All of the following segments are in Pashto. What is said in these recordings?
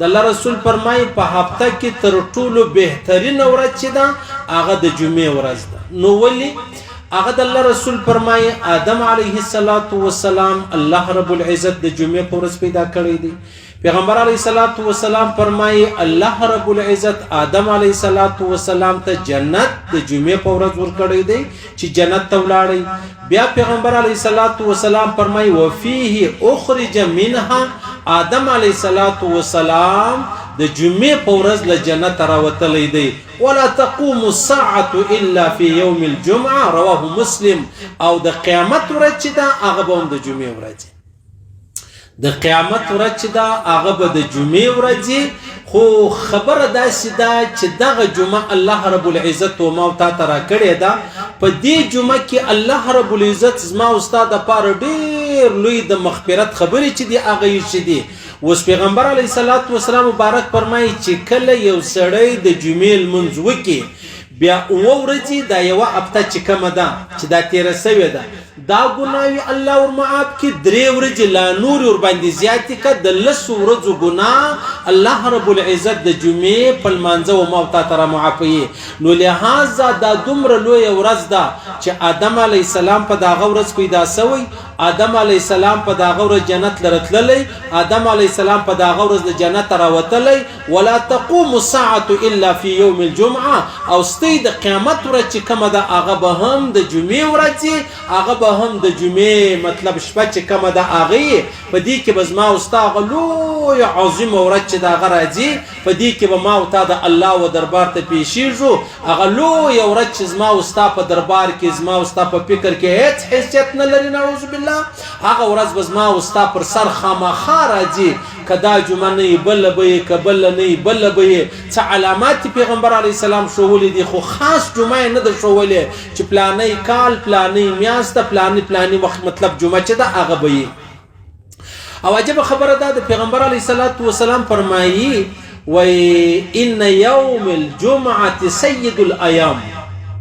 د الله رسول فرمایي په هفته کې تر ټولو بهترین ورځ چې ده هغه د جمعې ورځ ده. نو ولې هغه د الله رسول فرمایي آدم علیه السلام الله رب العزت د جمعې په ورځ پیدا کړی دی. پیغمبر علیه السلام فرمایي الله رب العزت آدم علیه السلام ته جنت د جمعې په ورځ ورکړی دی چې جنت ته ولاړی. بیا پیغمبر علیه السلام فرمایي وفيه اخرج منها آدم علیه السلام د جمعې په ورځ له جنت راوتلی دی. ولا تقوم الساعة الا في يوم الجمعة رواه مسلم. او د قیامت ورځ چې ده هغه به هم د جمعې ورځ د قیامت ورځ چې ده هغه به د جمعې ورځ. خو خبره داسې ده چې دغه جمعه الله رب العزت و ما او تا ته راکړې ده. په دې جمعه کې الله رب العزت زما او ستا دپاره ډېر لوی د مغفرت خبرې چې دي هغه یې چې دي. اوس پیغمبر علیه السلام مبارک فرمایي چې کله یو سړی د جمعې لمونځ وکړي بیا اوه ورځې دا یوه هفته چې کومه ده چې دا تېره سوې ده دا ګناوي الله ورمعاف کړي. 3 ورځې لا نور ورباندې زیاتې کړه د 10 ورځو ګناه الله رب العزت د جمعې په لمانځه و ما او تا ته رامعافوي. نو لهذا دا دومره لویه ورځ ده چې آدم علیه السلام په دغه ورځ پیدا سوی. آدم علیه السلام په دغه ورځ جنت لره تللی. آدم علیه السلام په دغه ورځ د جنت راوتلی. ولا تقوم الساعة الا في يوم الجمعة. او ستی د قیامت ورځ چې کومه ده هغه به هم د جمعې ورځ هغه به هم د جمعې مطلب شپه چې کومه ده هغه په دې کې به زما او ستا هغه لویه عظیمه ورځ چې د هغه راځي په دې کې به ما او تا د الله و دربار ته پیښیږو. هغه لویه ورځ چې زما او ستا په دربار کې زما او ستا په فکر کې هیڅ حیثیت نه لري نعوذ بالله. هغه ورځ به زما او ستا پر سر خامخا راځي. که دا جمعه نه وي بله به یې که بله نه وي بله به یې. څه علامات پیغمبر علیه السلام ښوولي دي خو خاص جمعه یې نه ده ښوولې چې پلانی کال پلانی میاشته پلانی وخت مطلب جمعه چې ده هغه به یې. او عجبه خبره ده د پیغمبر علیه السلام فرمایي وی ان یوم الجمعه سید الایام.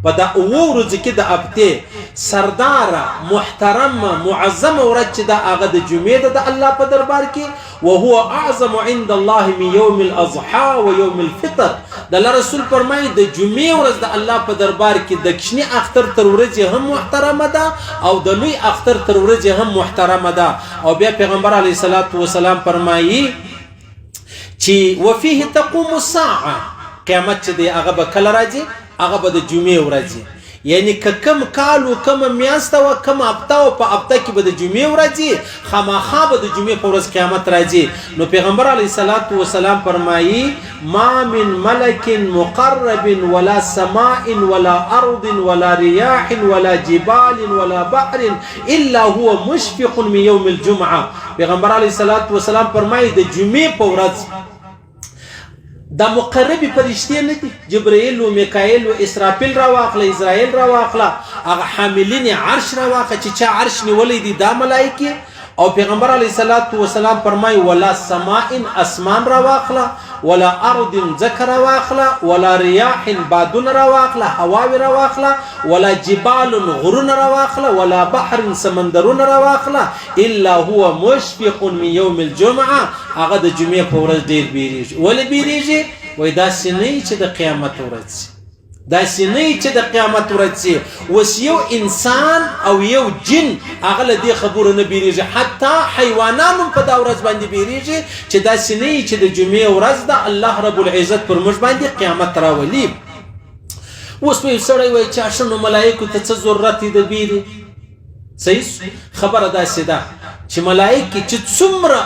په دا اوه ورځو کې د هفتې سرداره محترمه معظمه ورځ چې ده هغه د جمعې ده د الله په دربار کې. وهو اعظم عند الله من يوم الاضحى ويوم الفطر. د الله رسول فرمایي د جمعې ورځ د الله په دربار کې د کشني اختر تر ورځې هم محترمه ده او د لوی اختر تر ورځې هم محترمه ده. او بیا پیغمبر علیه السلام فرمایي چې وفيه تقوم الساعه. قیامت چې دی هغه به کله راځي هغه به د جمعې ورځ. یعنی که کم کال و کم میاشته و کم هفته و په هفته کې به د جمعې ورځي خامخا به د جمعې په ورځ قیامت راځي. نو پیغمبر علیه السلام فرمایي ما من ملک مقرب ولا سماء ولا ارض ولا رياح ولا جبال ولا بحر الا هو مشفق من يوم الجمعه. پیغمبر علیه السلام فرمایي د جمعې په ورځ دا مقربی فرشتې نه دي جبرائیل و میکائیل و اسرافیل را واخله اسرائیل را واخله هغه حاملین عرش را واخله چې چا عرش نیولی دي دا ملائکه. او پیغمبر علیه السلام فرمایي ولا سماء اسمان را واخله ولا ارض ذکر واخله ولا رياح بادون را واخله هواوی را واخله ولا جبال غرون را واخله ولا بحر سمندرون را واخله الا هو مشفق من يوم الجمعه. هغه د جمعې په ورځ ډېر بیریږي. ولې بیریږي؟ وایي داسې نه چې د قیامت ورځ داسې نه چې د قیامت ورځ. اوس یو انسان او یو جن هغه له دې خبرو نه بیریږي. حتی حیوانان هم په دا ورځ باندې بیریږي چې داسې نه چې د جمعې ورځ ده الله رب العزت پر موږ باندې قیامت راولي. اوس په یو سړی وایي چې اشنو ملایکو ته څه ضرورت دی د بیرې؟ صحیح خبره داسې ده چې ملایکې چې څومره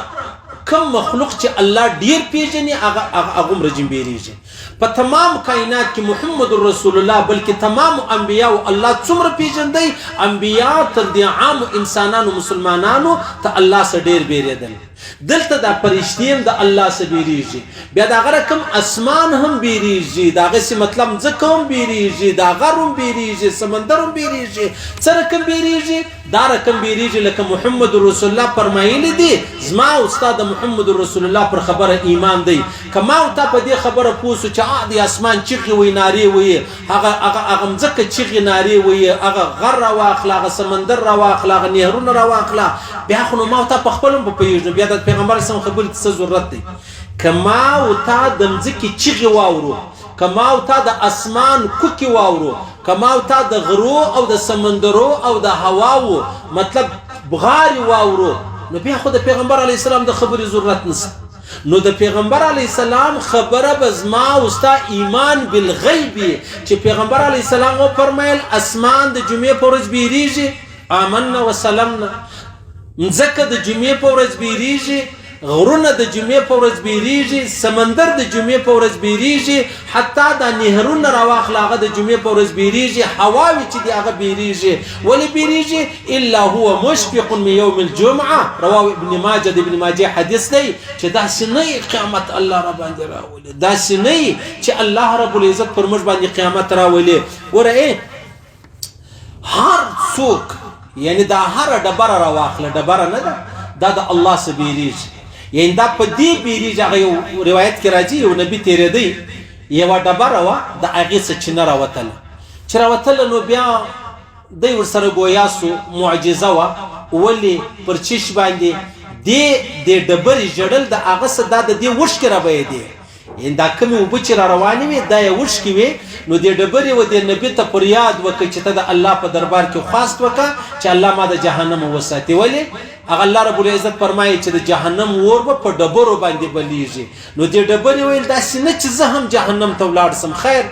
کم مخلوق چې الله ډیر پیژني هغه هغومره جن بیریږي. په تمام کائنات کې محمد رسول الله بلکې تمام انبیاء او الله څومره پیژندي انبیاء تر دې عام انسانانو مسلمانانو ته الله سره ډیر بیریدل. دلته دا فرشتي هم د الله سره بیریږي. بیا دا غره کم اسمان هم بیریږي. دا غسی مطلب ځکه هم بیریږي دا غر هم بیریږي سمندر هم بیریږي. سره کم بیریږي دا رقم بیریږي لکه محمد رسول الله فرمایلی دي زما او استاد محمد رسول الله پر خبره ایمان دی. کما او ته په دې خبره پوسو چې د اسمان چیغي وي ناری وي هغه مځکه چیغي ناری وي هغه غر را واخلا هغه سمندر را واخلا هغه نهرونه را واخلا بیا خو نو ما ته په خپل په پیژنو بیا د پیغمبر سم خبرې څه ضرورت دی. کما او تا د مځکې چیغې واورو، کما او تا د اسمان کوکې واورو، کما او تا د غرو او د سمندرو او د هواو مطلب بغارې واورو، نو بیا خو د پیغمبر علیه السلام د خبرې ضرورت نشته. نو د پیغمبر علیه السلام خبره به زما او ستا ایمان بالغیب چې پیغمبر علیه السلام وفرمیل اسمان د جمعې په ورځ بیریږي، آمنا وسلمنا، مځکه د جمعې په ورځ بیریږي، غرونه د جمعې په ورځ بیریږي، سمندر د جمعې په ورځ بیریږي، حتی دا نهرونه راواخله هغه د جمعې په ورځ بیریږي، هواوې چې دي هغه بیریږي. ولې بیریږي؟ الا هو مشفق من یوم الجمعه، رواه ابن ماجه، د ابن ماجه حدیث دی چې داسې نه قیامت الله را باندې راولي، داسې نه چې الله رب العزت پر موږ باندې قیامت راولي. ګوره هر څوک یعنی دا هر ډبره راواخله، ډبره نه ده، دا د الله څخه بیریږي، یعنی دا په دې بیریږي. هغه یو روایت کې راځي یو نبی تېرېدی، یوه ډبره وه د هغې څه چینه راوتله، چې راوتله نو بیا دی ورسره ګویا سو، معجزه وه. ولې پر چش باندې دې ډبرې ژړل د هغه څه دا د دې وښکې رابهېدې، یعنی دا کومې اوبه چې را روانې وې دا یې وښکې وې. نو دې ډبرې و دې نبي ته پر یاد وکړه چې ته د الله په دربار کې خواست وکړه چې الله ما د جهنم وساتي. ولې؟ هغه الله رب العزت فرمایي چې د جهنم اور به په ډبرو باندې بلیږي. نو دې ډبرې ویل داسې نه چې زه هم جهنم ته ولاړ سم. خیر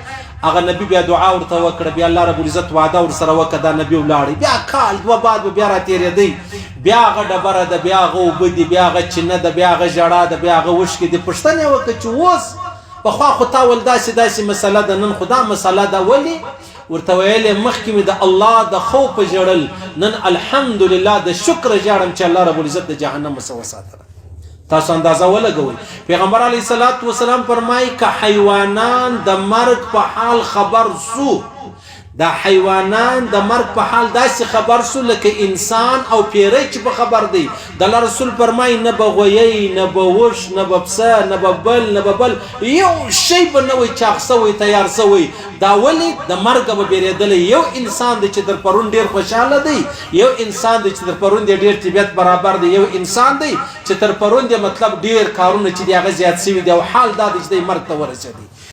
هغه نبی بیا دعا ورته وکړه، بیا الله رب العزت وعده ورسره وکړه، دا نبی ولاړی. بیا کال دوه بعد بیا را تېرېدی، بیا هغه ډبره ده، بیا هغه اوبه دي، بیا هغه چینه ده، بیا هغه ژړا ده، بیا هغه وښکې دي. پوښتنه یې وکړه چې اوس پخوا خو تا ول داسې مسله ده، نن خو دا مسله ده. ولې؟ ورته ویلې مخکې مې د الله د خوف ژړل، نن الحمدلله د شکر ژاړم چې الله رب العزت د جهنم څخه وساتله. تاسو اندازه ولګوئ. پیغمبر علیه الصلاة والسلام فرمایي که حیوانان د مرګ په حال خبر سو، دا حیوانان د مرګ په حال داسې خبر سو لکه انسان او پیری چې په خبر دی. د الله رسول فرمایي نه به غویی، نه به وش، نه به پسه، نه به بل، نه به بل، یو شی به نه وي چاق سوی، تیار سوی. دا ولې؟ د مرګه به بیرېدلی. یو انسان دی چې در پرون ډېر خوشحاله دی، یو انسان دی چې در پرون دی ډېر طبیعت برابر دی، یو انسان دی چې تر پرون دی مطلب ډېر کارونه چې دی هغه زیات سوي دي او حال دا دی چې دی مرګ ته ورسېدی.